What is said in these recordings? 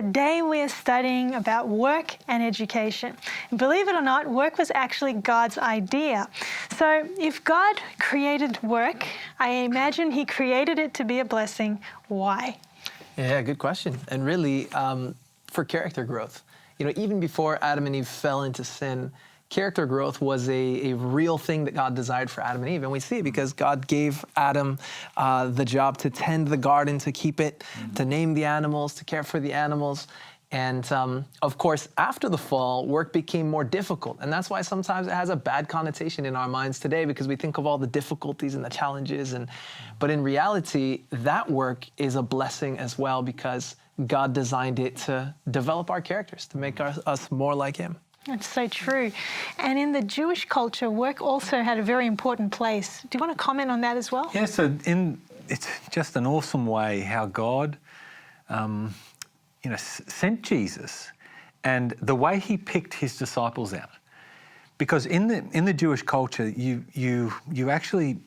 today we're studying about work and education. And believe it or not, work was actually God's idea. So if God created work, I imagine he created it to be a blessing. Why? Yeah, good question. And really, for character growth. You know, even before Adam and Eve fell into sin, character growth was a real thing that God desired for Adam and Eve. And we see it because God gave Adam the job to tend the garden, to keep it, to name the animals, to care for the animals. And of course, after the fall, work became more difficult. And that's why sometimes it has a bad connotation in our minds today, because we think of all the difficulties and the challenges. But in reality, that work is a blessing as well, because God designed it to develop our characters, to make us more like him. That's so true. And in the Jewish culture, work also had a very important place. Do you want to comment on that as well? Yeah, so it's just an awesome way how God, sent Jesus, and the way he picked his disciples out. Because in the Jewish culture, you actually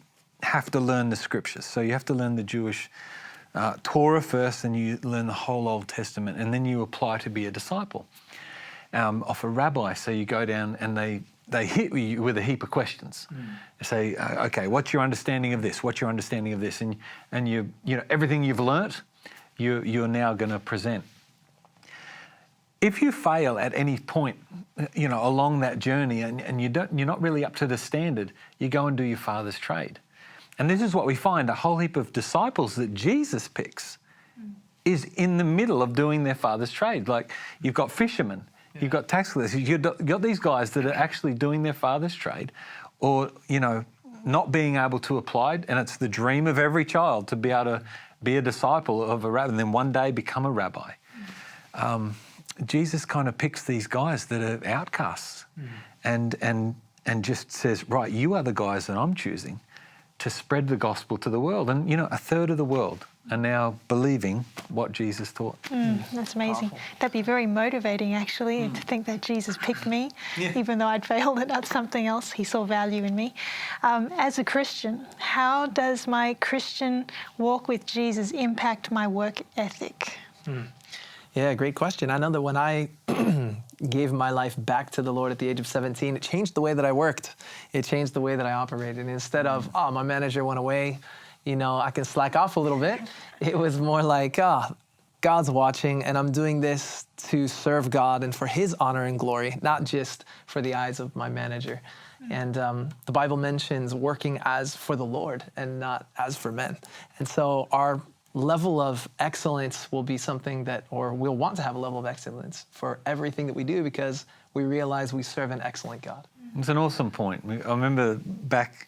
have to learn the scriptures. So you have to learn the Jewish Torah first, and you learn the whole Old Testament, and then you apply to be a disciple of a rabbi. So you go down and they hit you with a heap of questions. They say, okay, what's your understanding of this? What's your understanding of this? And you know everything you've learnt, you're now going to present. If you fail at any point, along that journey, and you're not really up to the standard, you go and do your father's trade. And this is what we find: a whole heap of disciples that Jesus picks is in the middle of doing their father's trade. Like, you've got fishermen, you've got tax collectors, you've got these guys that are actually doing their father's trade, or, not being able to apply. And it's the dream of every child to be able to be a disciple of a rabbi and then one day become a rabbi. Jesus kind of picks these guys that are outcasts and just says, right, you are the guys that I'm choosing to spread the gospel to the world. And, a third of the world are now believing what Jesus taught. That's amazing. Powerful. That'd be very motivating, actually, to think that Jesus picked me, even though I'd failed at something else. He saw value in me. As a Christian, how does my Christian walk with Jesus impact my work ethic? Yeah, great question. I know that when I gave my life back to the Lord at the age of 17, it changed the way that I worked. It changed the way that I operated. Instead of, my manager went away, I can slack off a little bit. It was more like, God's watching, and I'm doing this to serve God and for his honor and glory, not just for the eyes of my manager. And the Bible mentions working as for the Lord and not as for men. And so our level of excellence will be something or we'll want to have a level of excellence for everything that we do, because we realize we serve an excellent God. It's an awesome point. I remember back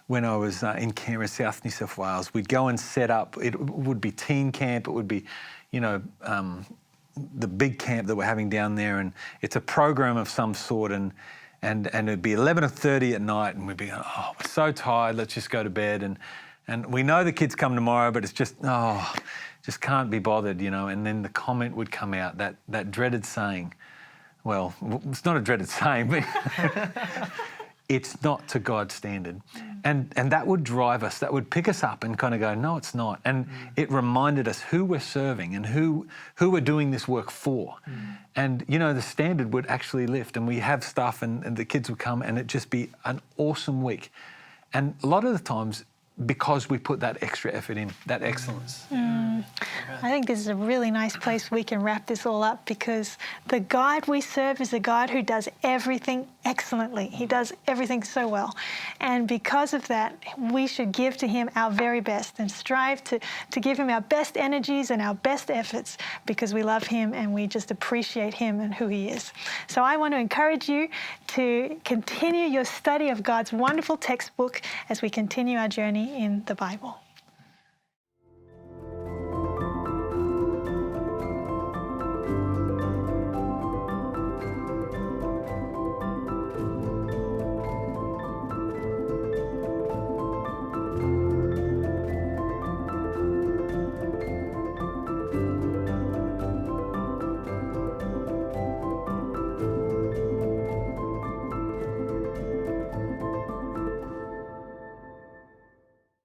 when I was in Canberra, South New South Wales, we'd go and set up, it would be teen camp, it would be, the big camp that we're having down there, and it's a program of some sort, and it'd be 11:30 at night, and we'd be going, we're so tired, let's just go to bed, and we know the kids come tomorrow, but it's just, just can't be bothered, and then the comment would come out, that dreaded saying. Well, it's not a dreaded saying, but it's not to God's standard. And that would drive us, that would pick us up and kind of go, no, it's not. And it reminded us who we're serving and who we're doing this work for. And, the standard would actually lift, and we have stuff, and the kids would come, and it'd just be an awesome week. And a lot of the times, because we put that extra effort in, that excellence. I think this is a really nice place we can wrap this all up, because the God we serve is a God who does everything excellently. He does everything so well. And because of that, we should give to him our very best and strive to give him our best energies and our best efforts, because we love him and we just appreciate him and who he is. So I want to encourage you to continue your study of God's wonderful textbook as we continue our journey in the Bible.